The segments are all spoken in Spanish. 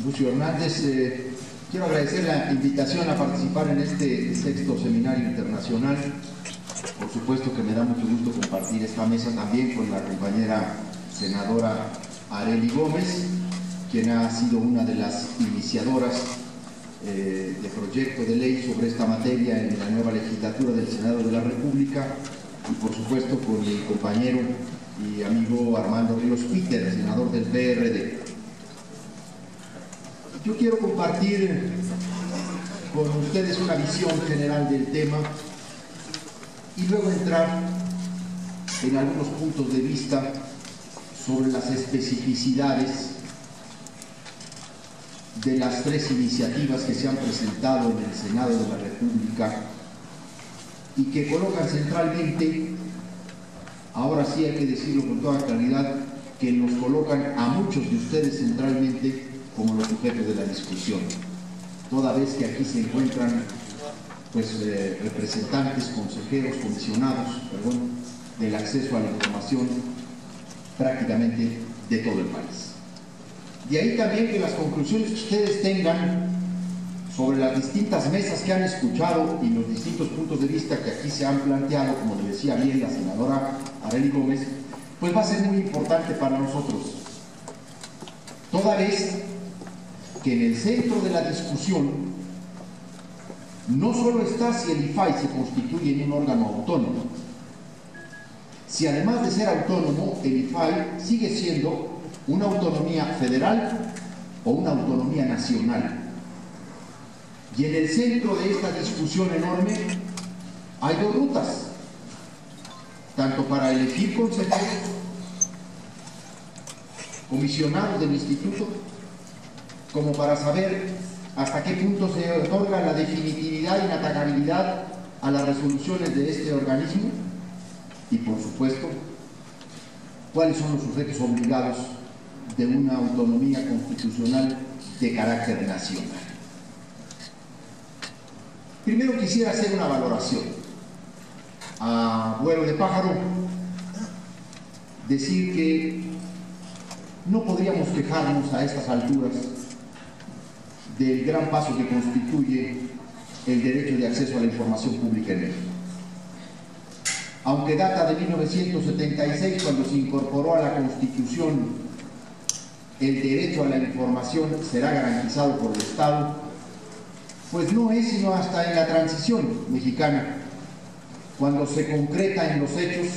Lucio Hernández. Quiero agradecer la invitación a participar en este sexto seminario internacional. Por supuesto que me da mucho gusto compartir esta mesa también con la compañera senadora Arely Gómez, quien ha sido una de las iniciadoras de proyecto de ley sobre esta materia en la nueva legislatura del Senado de la República, y por supuesto con mi compañero y amigo Armando Ríos Peter, senador del PRD. Yo quiero compartir con ustedes una visión general del tema y luego entrar en algunos puntos de vista sobre las especificidades de las tres iniciativas que se han presentado en el Senado de la República y que colocan centralmente, ahora sí hay que decirlo con toda claridad, que nos colocan a muchos de ustedes centralmente como los sujetos de la discusión, toda vez que aquí se encuentran representantes, consejeros, comisionados, del acceso a la información prácticamente de todo el país. De ahí también que las conclusiones que ustedes tengan sobre las distintas mesas que han escuchado y los distintos puntos de vista que aquí se han planteado, como le decía bien la senadora Arely Gómez, pues va a ser muy importante para nosotros, toda vez que en el centro de la discusión no solo está si el IFAI se constituye en un órgano autónomo, si además de ser autónomo, el IFAI sigue siendo una autonomía federal o una autonomía nacional. Y en el centro de esta discusión enorme hay dos rutas, tanto para elegir consejeros, comisionados del instituto, como para saber hasta qué punto se otorga la definitividad y la atacabilidad a las resoluciones de este organismo y, por supuesto, cuáles son los sujetos obligados de una autonomía constitucional de carácter nacional. Primero quisiera hacer una valoración. A vuelo de pájaro, decir que no podríamos quejarnos a estas alturas del gran paso que constituye el derecho de acceso a la información pública en México. Aunque data de 1976, cuando se incorporó a la Constitución el derecho a la información será garantizado por el Estado, pues no es sino hasta en la transición mexicana, cuando se concreta en los hechos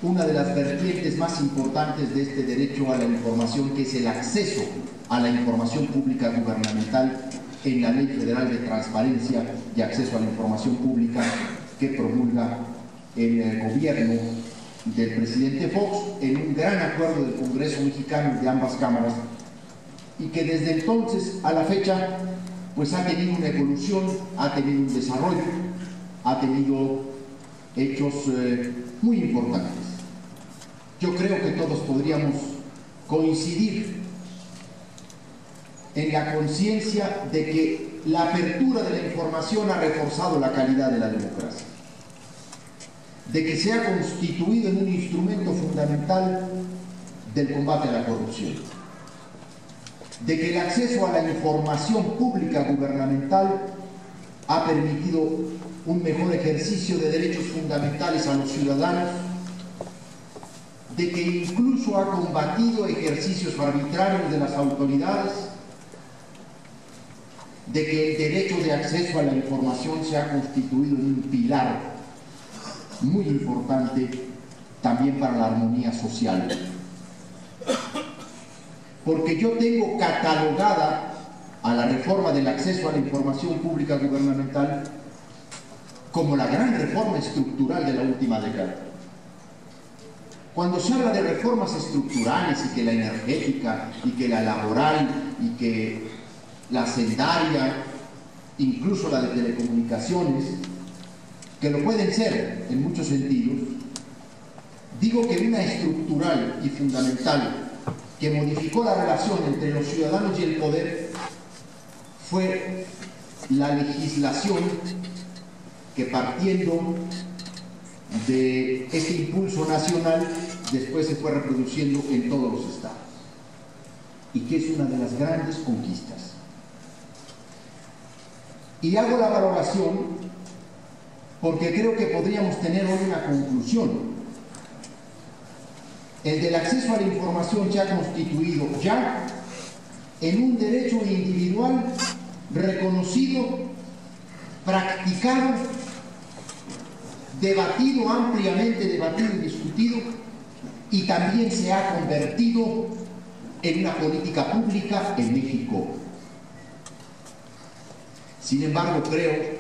una de las vertientes más importantes de este derecho a la información, que es el acceso a la información pública gubernamental en la Ley Federal de Transparencia y Acceso a la Información Pública que promulga el gobierno del presidente Fox en un gran acuerdo del Congreso mexicano de ambas cámaras, y que desde entonces a la fecha pues ha tenido una evolución, ha tenido un desarrollo, ha tenido hechos muy importantes. Yo creo que todos podríamos coincidir en la conciencia de que la apertura de la información ha reforzado la calidad de la democracia, de que se ha constituido en un instrumento fundamental del combate a la corrupción, de que el acceso a la información pública gubernamental ha permitido un mejor ejercicio de derechos fundamentales a los ciudadanos, de que incluso ha combatido ejercicios arbitrarios de las autoridades, de que el derecho de acceso a la información se ha constituido en un pilar muy importante también para la armonía social. Porque yo tengo catalogada a la reforma del acceso a la información pública gubernamental como la gran reforma estructural de la última década. Cuando se habla de reformas estructurales, y que la energética, y que la laboral, y que la hacendaria, incluso la de telecomunicaciones, que lo pueden ser en muchos sentidos, digo que una estructural y fundamental que modificó la relación entre los ciudadanos y el poder fue la legislación que, partiendo de este impulso nacional, después se fue reproduciendo en todos los estados. y que es una de las grandes conquistas. Y hago la valoración porque creo que podríamos tener hoy una conclusión. El del acceso a la información se ha constituido ya en un derecho individual reconocido, practicado, debatido, ampliamente debatido y discutido, y también se ha convertido en una política pública en México. Sin embargo, creo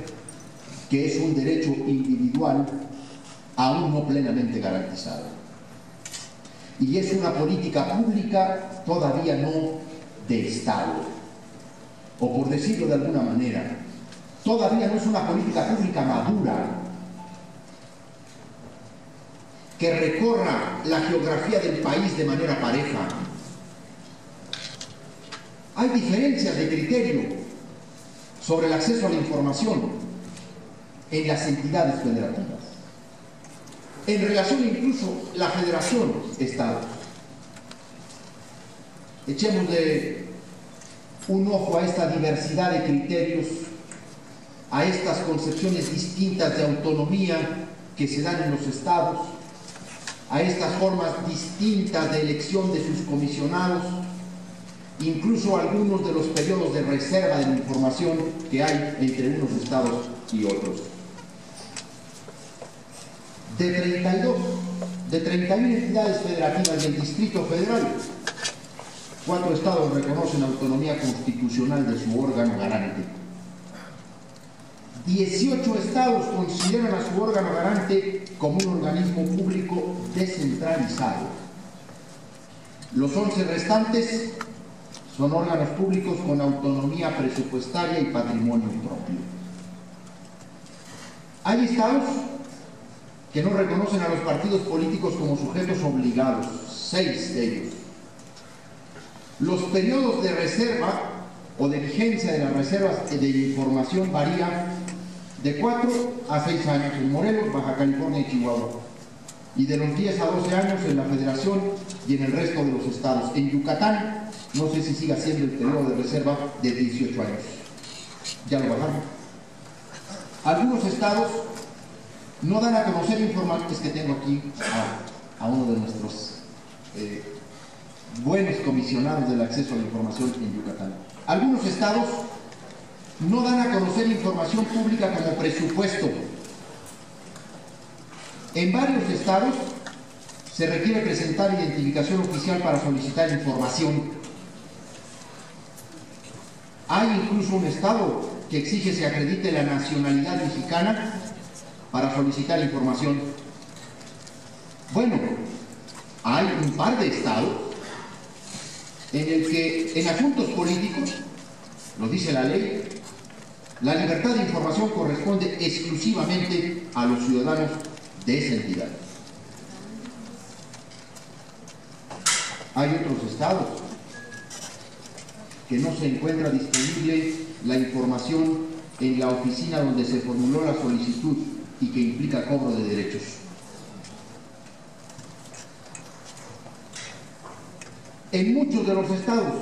que es un derecho individual aún no plenamente garantizado. Y es una política pública todavía no de Estado. O por decirlo de alguna manera, todavía no es una política pública madura que recorra la geografía del país de manera pareja. Hay diferencias de criterio sobre el acceso a la información en las entidades federativas, en relación incluso a la federación-estado. Echémosle un ojo a esta diversidad de criterios, a estas concepciones distintas de autonomía que se dan en los estados, a estas formas distintas de elección de sus comisionados, incluso algunos de los periodos de reserva de la información que hay entre unos estados y otros. De 31 entidades federativas del Distrito Federal, 4 estados reconocen autonomía constitucional de su órgano garante. 18 estados consideran a su órgano garante como un organismo público descentralizado. Los 11 restantes son órganos públicos con autonomía presupuestaria y patrimonio propio. Hay estados que no reconocen a los partidos políticos como sujetos obligados, 6 de ellos. Los periodos de reserva o de vigencia de las reservas de información varían de 4 a 6 años en Morelos, Baja California y Chihuahua, y de los 10 a 12 años en la Federación y en el resto de los estados. En Yucatán, no sé si siga siendo el periodo de reserva de 18 años. Ya lo bajaron. Algunos estados no dan a conocer información. Es que tengo aquí a uno de nuestros buenos comisionados del acceso a la información en Yucatán. Algunos estados no dan a conocer información pública como presupuesto. En varios estados se requiere presentar identificación oficial para solicitar información. Hay incluso un estado que exige se acredite la nacionalidad mexicana para solicitar información. Bueno, hay un par de estados en el que en asuntos políticos, lo dice la ley, la libertad de información corresponde exclusivamente a los ciudadanos de esa entidad. Hay otros estados que no se encuentra disponible la información en la oficina donde se formuló la solicitud y que implica cobro de derechos. En muchos de los estados,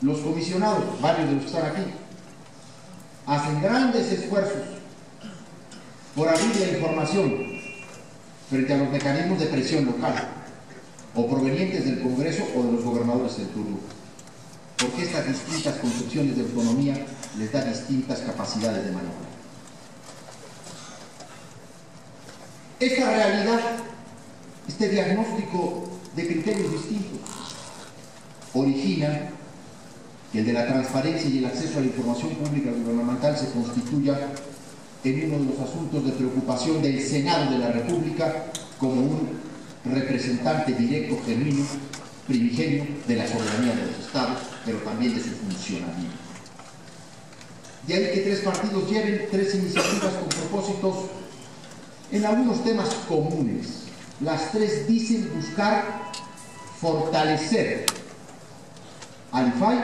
los comisionados, varios de los que están aquí, hacen grandes esfuerzos por abrir la información frente a los mecanismos de presión local o provenientes del Congreso o de los gobernadores del turno, porque estas distintas concepciones de autonomía les da distintas capacidades de maniobra. Esta realidad, este diagnóstico de criterios distintos, origina que el de la transparencia y el acceso a la información pública gubernamental se constituya en uno de los asuntos de preocupación del Senado de la República como un representante directo, genuino, primigenio de la soberanía de los estados, pero también de su funcionamiento. De ahí que 3 partidos lleven 3 iniciativas con propósitos en algunos temas comunes. Las 3 dicen buscar fortalecer al IFAI,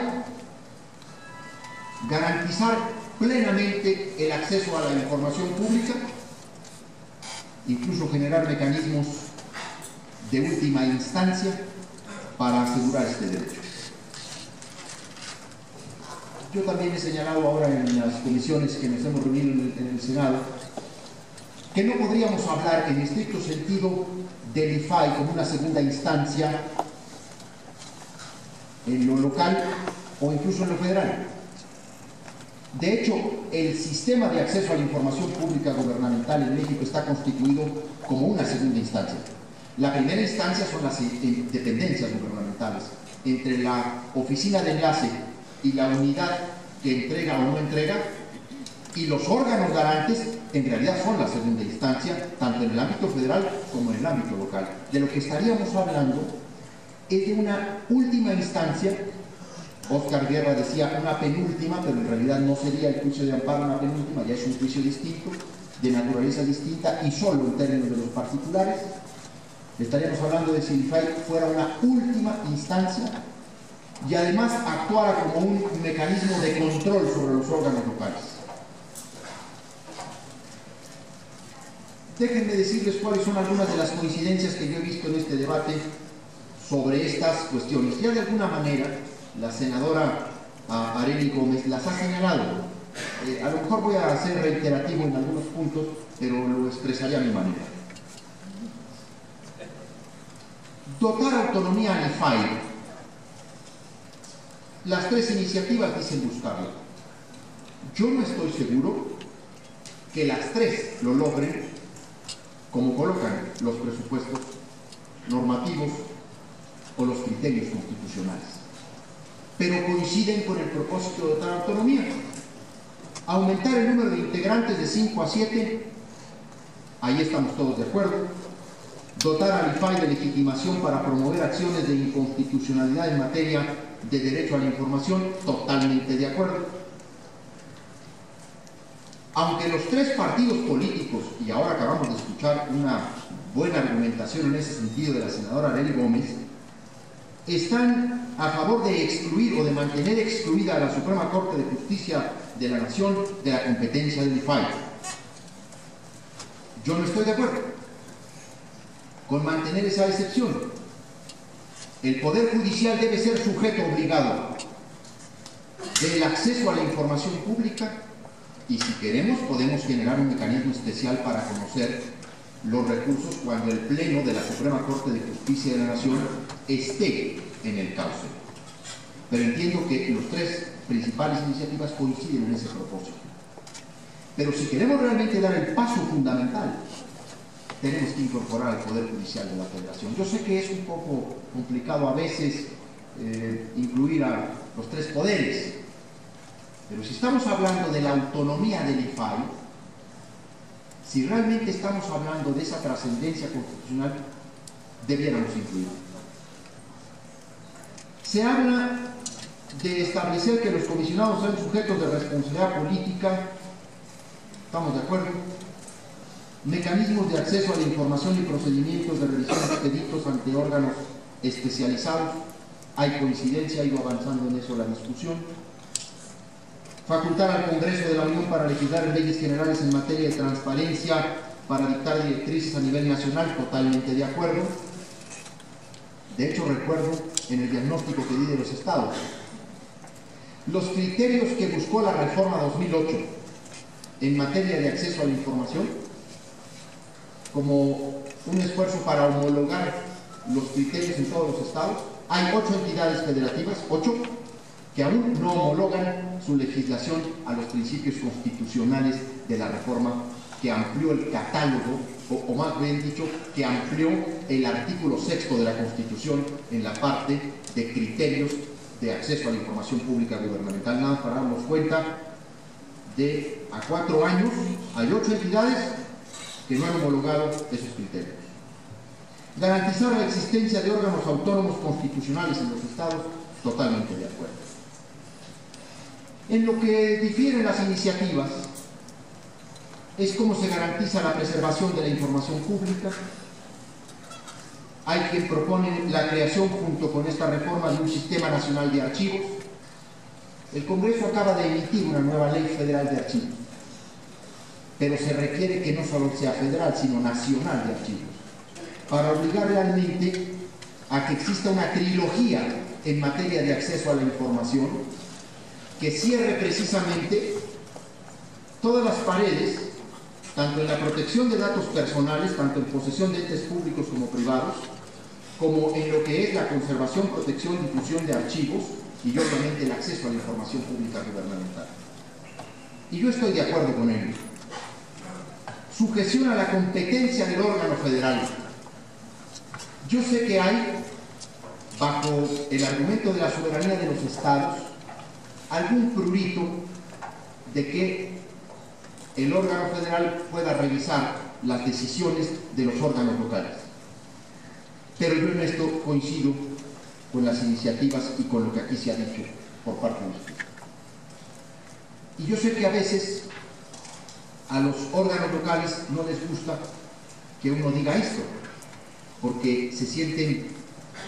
garantizar plenamente el acceso a la información pública, incluso generar mecanismos de última instancia para asegurar este derecho. yo también he señalado ahora en las comisiones que nos hemos reunido en el Senado, que no podríamos hablar en estricto sentido del IFAI como una segunda instancia en lo local o incluso en lo federal. De hecho, el sistema de acceso a la información pública gubernamental en México está constituido como una segunda instancia. La primera instancia son las dependencias gubernamentales, entre la oficina de enlace y la unidad que entrega o no entrega, y los órganos garantes en realidad son la segunda instancia, tanto en el ámbito federal como en el ámbito local. De lo que estaríamos hablando es de una última instancia. Óscar Guerra decía una penúltima, pero en realidad no sería el juicio de amparo una penúltima, ya es un juicio distinto, de naturaleza distinta y solo en términos de los particulares. Estaríamos hablando de si el IFAI fuera una última instancia y además actuara como un mecanismo de control sobre los órganos locales. Déjenme decirles cuáles son algunas de las coincidencias que yo he visto en este debate sobre estas cuestiones. Ya de alguna manera la senadora Arely Gómez las ha señalado. A lo mejor voy a ser reiterativo en algunos puntos, pero lo expresaré a mi manera. Dotar autonomía al IFAI. Las tres iniciativas dicen buscarlo. Yo no estoy seguro que las tres lo logren como colocan los presupuestos normativos o los criterios constitucionales, pero coinciden con el propósito de dotar autonomía. Aumentar el número de integrantes de 5 a 7, ahí estamos todos de acuerdo. Dotar al IFAI de legitimación para promover acciones de inconstitucionalidad en materia de derecho a la información, totalmente de acuerdo. Aunque los tres partidos políticos, y ahora acabamos de escuchar una buena argumentación en ese sentido de la senadora Arely Gómez, están a favor de excluir o de mantener excluida a la Suprema Corte de Justicia de la Nación de la competencia del IFAI. Yo no estoy de acuerdo con mantener esa excepción. El Poder Judicial debe ser sujeto obligado del acceso a la información pública y, si queremos, podemos generar un mecanismo especial para conocer los recursos cuando el Pleno de la Suprema Corte de Justicia de la Nación esté en el cauce. Pero entiendo que las tres principales iniciativas coinciden en ese propósito. Pero si queremos realmente dar el paso fundamental, tenemos que incorporar al Poder Judicial de la Federación. Yo sé que es un poco complicado a veces incluir a los tres poderes, pero si estamos hablando de la autonomía del IFAI, si realmente estamos hablando de esa trascendencia constitucional, debiéramos incluirlo. Se habla de establecer que los comisionados sean sujetos de responsabilidad política, estamos de acuerdo. Mecanismos de acceso a la información y procedimientos de revisión de expeditos ante órganos especializados, hay coincidencia, ha ido avanzando en eso la discusión. Facultar al Congreso de la Unión para legislar en leyes generales en materia de transparencia, para dictar directrices a nivel nacional, totalmente de acuerdo. De hecho, recuerdo en el diagnóstico que di de los estados, los criterios que buscó la reforma 2008 en materia de acceso a la información, como un esfuerzo para homologar los criterios en todos los estados. Hay 8 entidades federativas, 8, que aún no homologan su legislación a los principios constitucionales de la reforma, que amplió el catálogo, o más bien dicho, que amplió el artículo 6º de la Constitución en la parte de criterios de acceso a la información pública gubernamental. Nada más para darnos cuenta de a 4 años hay 8 entidades que no han homologado esos criterios. Garantizar la existencia de órganos autónomos constitucionales en los estados, totalmente de acuerdo. En lo que difieren las iniciativas es cómo se garantiza la preservación de la información pública. Hay quien propone la creación, junto con esta reforma, de un sistema nacional de archivos. El Congreso acaba de emitir una nueva ley federal de archivos, pero se requiere que no solo sea federal, sino nacional de archivos, para obligar realmente a que exista una trilogía en materia de acceso a la información, que cierre precisamente todas las paredes, tanto en la protección de datos personales, tanto en posesión de entes públicos como privados, como en lo que es la conservación, protección, difusión de archivos y obviamente el acceso a la información pública gubernamental. Y yo estoy de acuerdo con ello. Sujeción a la competencia del órgano federal. Yo sé que hay, bajo el argumento de la soberanía de los estados, algún prurito de que el órgano federal pueda revisar las decisiones de los órganos locales. Pero yo en esto coincido con las iniciativas y con lo que aquí se ha dicho por parte de usted. Y yo sé que a veces a los órganos locales no les gusta que uno diga esto, porque se sienten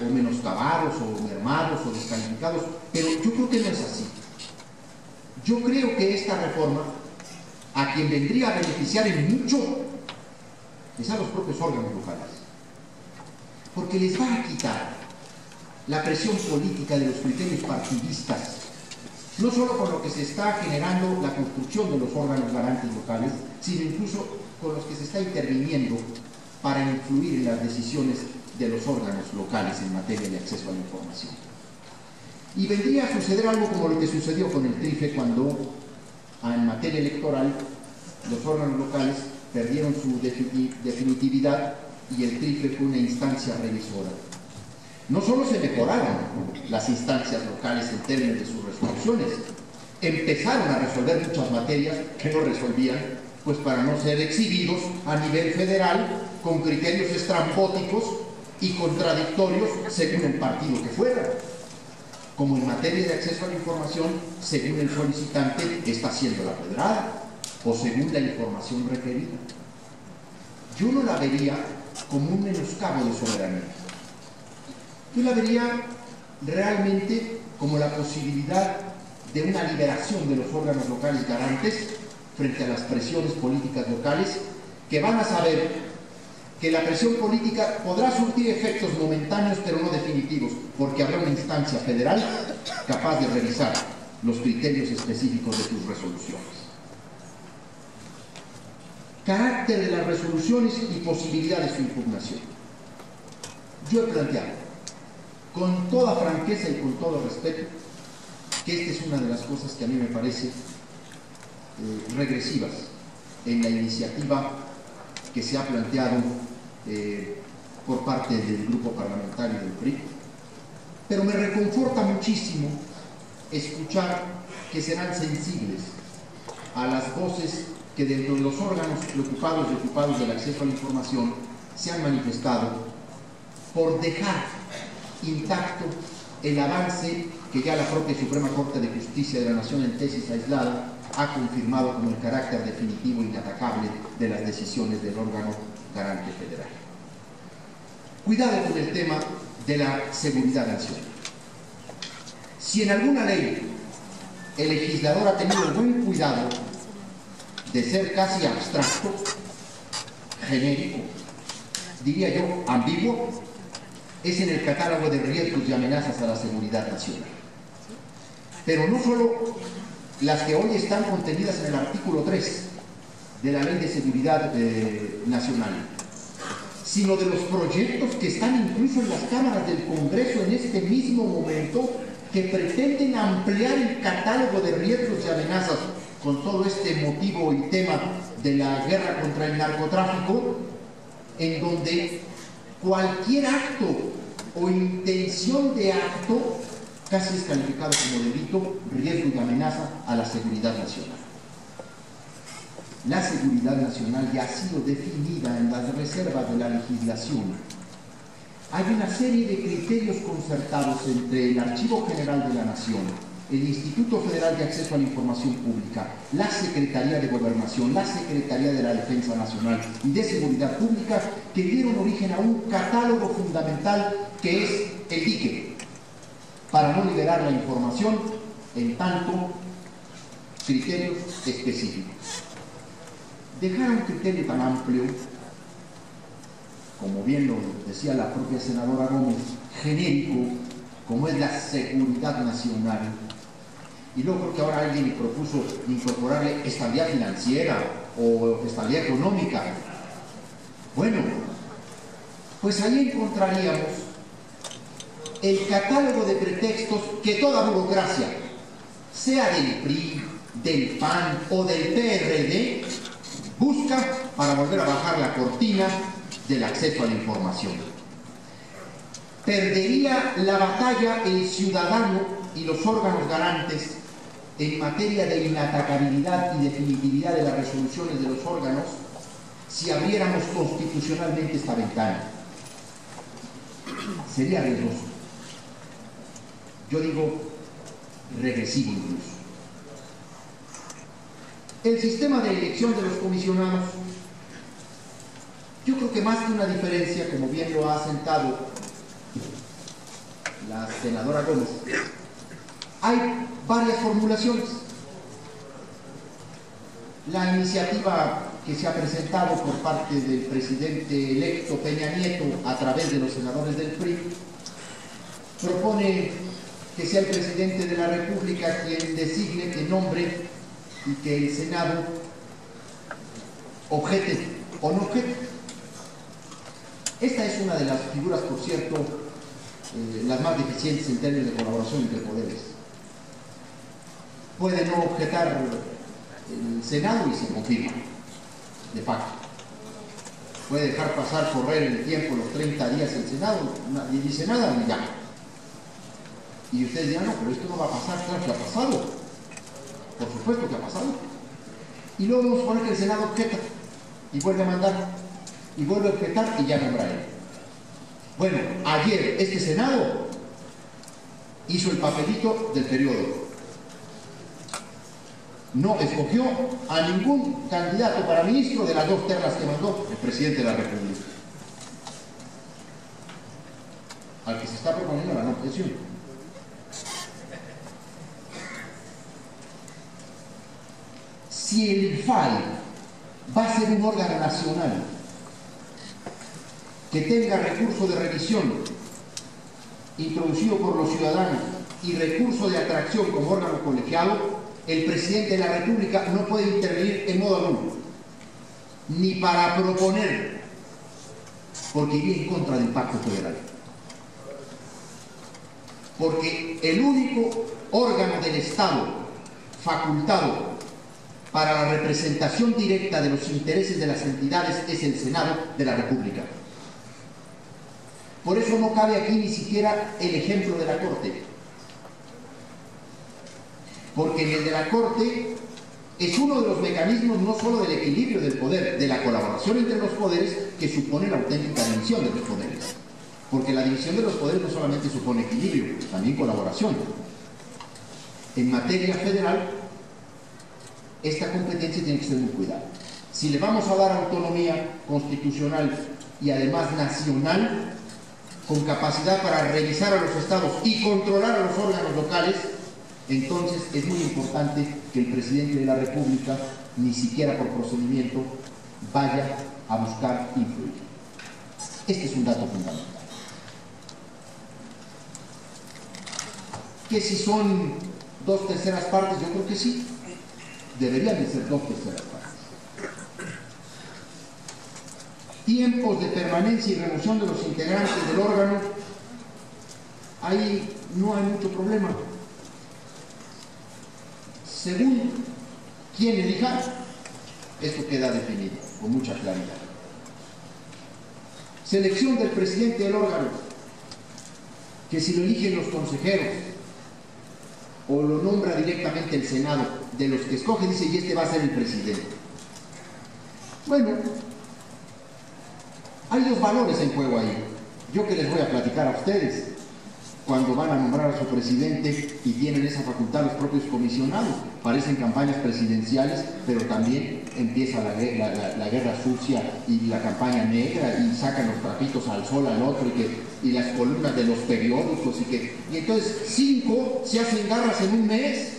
o menoscabados, o mermados, o descalificados, pero yo creo que no es así. Yo creo que esta reforma, a quien vendría a beneficiar en mucho, es a los propios órganos locales, porque les va a quitar la presión política de los criterios partidistas, no solo con lo que se está generando la construcción de los órganos garantes locales, sino incluso con los que se está interviniendo para influir en las decisiones de los órganos locales en materia de acceso a la información. Y vendría a suceder algo como lo que sucedió con el TRIFE cuando, en materia electoral, los órganos locales perdieron su definitividad y el TRIFE fue una instancia revisora. No solo se mejoraron las instancias locales en términos de sus resoluciones, empezaron a resolver muchas materias que no resolvían, pues para no ser exhibidos a nivel federal con criterios estrambóticos y contradictorios según el partido que fuera. Como en materia de acceso a la información, según el solicitante está siendo la pedrada o según la información requerida. Yo no la vería como un menoscabo de soberanía. Yo la vería realmente como la posibilidad de una liberación de los órganos locales garantes frente a las presiones políticas locales, que van a saber que la presión política podrá surtir efectos momentáneos pero no definitivos, porque habrá una instancia federal capaz de revisar los criterios específicos de sus resoluciones. Carácter de las resoluciones y posibilidad de su impugnación. Yo he planteado, con toda franqueza y con todo respeto, que esta es una de las cosas que a mí me parece regresivas en la iniciativa que se ha planteado por parte del grupo parlamentario del PRI, pero me reconforta muchísimo escuchar que serán sensibles a las voces que dentro de los órganos preocupados y ocupados del acceso a la información se han manifestado por dejar intacto el avance que ya la propia Suprema Corte de Justicia de la Nación en tesis aislada ha confirmado como el carácter definitivo e inatacable de las decisiones del órgano garante federal. Cuidado con el tema de la seguridad nacional. Si en alguna ley el legislador ha tenido el buen cuidado de ser casi abstracto, genérico, diría yo ambiguo, es en el catálogo de riesgos y amenazas a la seguridad nacional. Pero no solo las que hoy están contenidas en el artículo 3 de la Ley de Seguridad Nacional, sino de los proyectos que están incluso en las cámaras del Congreso en este mismo momento, que pretenden ampliar el catálogo de riesgos y amenazas con todo este motivo y tema de la guerra contra el narcotráfico, en donde cualquier acto o intención de acto casi es calificado como delito, riesgo y amenaza a la seguridad nacional. La seguridad nacional ya ha sido definida en las reservas de la legislación. Hay una serie de criterios concertados entre el Archivo General de la Nación, el Instituto Federal de Acceso a la Información Pública, la Secretaría de Gobernación, la Secretaría de la Defensa Nacional y de Seguridad Pública, que dieron origen a un catálogo fundamental que es el dique, para no liberar la información en tanto criterios específicos. Dejar un criterio tan amplio, como bien lo decía la propia senadora Gómez, genérico, como es la seguridad nacional, Y luego creo que ahora alguien me propuso incorporarle estabilidad financiera o estabilidad económica. Bueno, pues ahí encontraríamos el catálogo de pretextos que toda burocracia, sea del PRI, del PAN o del PRD, busca para volver a bajar la cortina del acceso a la información. Perdería la batalla el ciudadano y los órganos garantes en materia de inatacabilidad y definitividad de las resoluciones de los órganos si abriéramos constitucionalmente esta ventana. Sería riesgoso. Yo digo regresivo incluso. El sistema de elección de los comisionados, yo creo que más que una diferencia, como bien lo ha asentado la senadora Gómez, hay varias formulaciones. La iniciativa que se ha presentado por parte del presidente electo Peña Nieto a través de los senadores del PRI propone que sea el presidente de la República quien designe, que nombre y que el Senado objete o no objete. Esta es una de las figuras, por cierto, las más deficientes en términos de colaboración entre poderes. Puede no objetar el Senado y se confirma, de facto. Puede dejar pasar, correr el tiempo, los 30 días el Senado, nadie dice nada ni ya. Y ustedes dirán, no, pero esto no va a pasar. Claro que ha pasado. Por supuesto que ha pasado. Y luego vamos a poner que el Senado objeta y vuelve a mandar y vuelve a objetar y ya nombra él. Bueno, ayer este Senado hizo el papelito del periodo. No escogió a ningún candidato para ministro de las dos ternas que mandó el presidente de la República, al que se está proponiendo la no objeción. Si el INFAE va a ser un órgano nacional que tenga recurso de revisión introducido por los ciudadanos y recurso de atracción como órgano colegiado, el presidente de la República no puede intervenir en modo alguno, ni para proponer, porque iría en contra del pacto federal. Porque el único órgano del Estado facultado para la representación directa de los intereses de las entidades es el Senado de la República. Por eso no cabe aquí ni siquiera el ejemplo de la Corte. Porque en el de la Corte es uno de los mecanismos no solo del equilibrio del poder, de la colaboración entre los poderes, que supone la auténtica división de los poderes. Porque la división de los poderes no solamente supone equilibrio, también colaboración. En materia federal, esta competencia tiene que ser muy cuidada. Si le vamos a dar autonomía constitucional y además nacional, con capacidad para revisar a los estados y controlar a los órganos locales, entonces es muy importante que el presidente de la República, ni siquiera por procedimiento, vaya a buscar influir. Este es un dato fundamental. Que si son 2/3 partes, yo creo que sí. Deberían de ser 2/3 partes. Tiempos de permanencia y remoción de los integrantes del órgano, ahí no hay mucho problema. Según quien elija, esto queda definido con mucha claridad. Selección del presidente del órgano, que si lo eligen los consejeros o lo nombra directamente el Senado, de los que escoge dice, y este va a ser el presidente. Bueno, hay dos valores en juego ahí. Yo que les voy a platicar a ustedes, cuando van a nombrar a su presidente y tienen esa facultad los propios comisionados. Parecen campañas presidenciales, pero también empieza la guerra sucia y la campaña negra y sacan los trapitos al sol al otro y las columnas de los periódicos y entonces 5 se hacen garras en un mes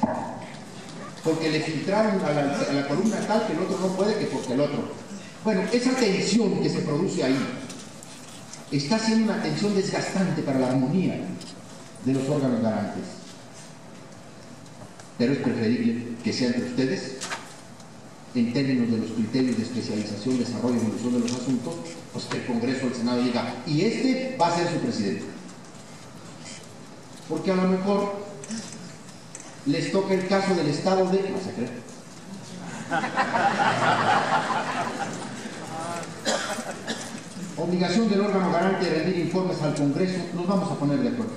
porque le filtraron a la columna tal que el otro no puede, que porque el otro. Bueno, esa tensión que se produce ahí está siendo una tensión desgastante para la armonía de los órganos garantes. pero es preferible que sea entre ustedes, en términos de los criterios de especialización, desarrollo y evolución de los asuntos, pues que el Congreso, el Senado diga, y este va a ser su presidente. Porque a lo mejor les toca el caso del estado de... no se cree. Obligación del órgano garante de rendir informes al Congreso, nos vamos a poner de acuerdo.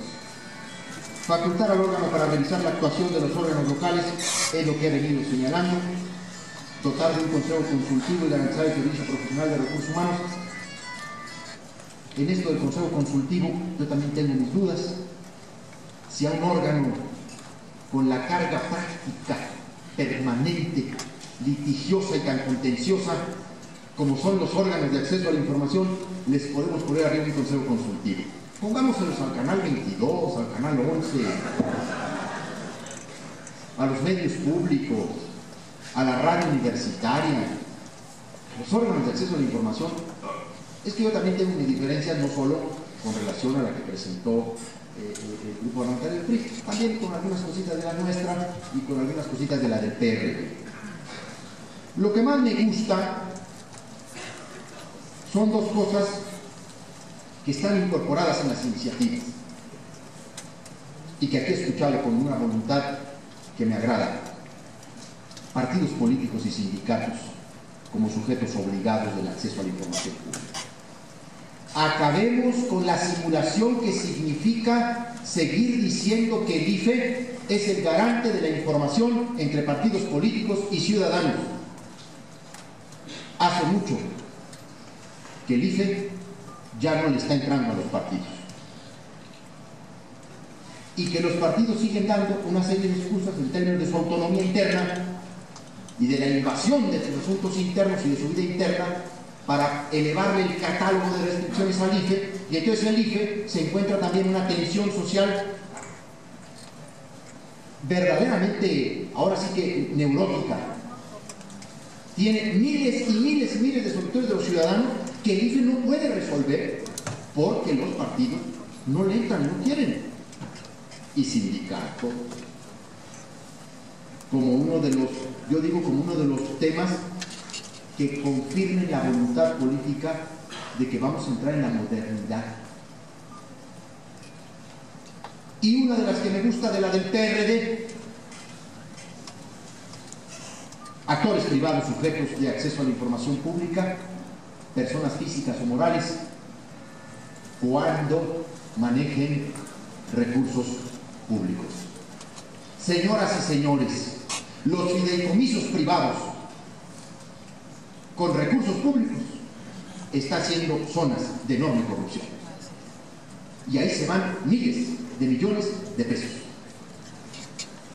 Facultar al órgano para revisar la actuación de los órganos locales es lo que he venido señalando. Dotar de un consejo consultivo y garantizar el servicio profesional de recursos humanos. En esto del consejo consultivo yo también tengo mis dudas. Si a un órgano con la carga práctica, permanente, litigiosa y tan contenciosa como son los órganos de acceso a la información, les podemos poner arriba un consejo consultivo. Pongámoselos al canal 22, al canal 11, a los medios públicos, a la radio universitaria, los órganos de acceso a la información. Es que yo también tengo mis diferencias, no solo con relación a la que presentó el grupo parlamentario del PRI, también con algunas cositas de la nuestra y con algunas cositas de la del PRD. Lo que más me gusta son dos cosas que están incorporadas en las iniciativas y que aquí he escuchado con una voluntad que me agrada. Partidos políticos y sindicatos como sujetos obligados del acceso a la información pública. Acabemos con la simulación que significa seguir diciendo que el IFE es el garante de la información entre partidos políticos y ciudadanos. Hace mucho que el IFE ya no le está entrando a los partidos y que los partidos siguen dando una serie de excusas en términos de su autonomía interna y de la invasión de sus asuntos internos y de su vida interna para elevarle el catálogo de restricciones al IFE, y entonces el IFE se encuentra también una tensión social verdaderamente, ahora sí que neurótica. Tiene miles y miles y miles de solicitudes de los ciudadanos que el IFE no puede resolver porque los partidos no le entran, no quieren. Y sindicatos, como uno de los, yo digo como uno de los temas que confirmen la voluntad política de que vamos a entrar en la modernidad. Y una de las que me gusta de la del PRD, actores privados sujetos de acceso a la información pública, personas físicas o morales, cuando manejen recursos públicos. Señoras y señores, los fideicomisos privados con recursos públicos está haciendo zonas de enorme corrupción. Y ahí se van miles de millones de pesos.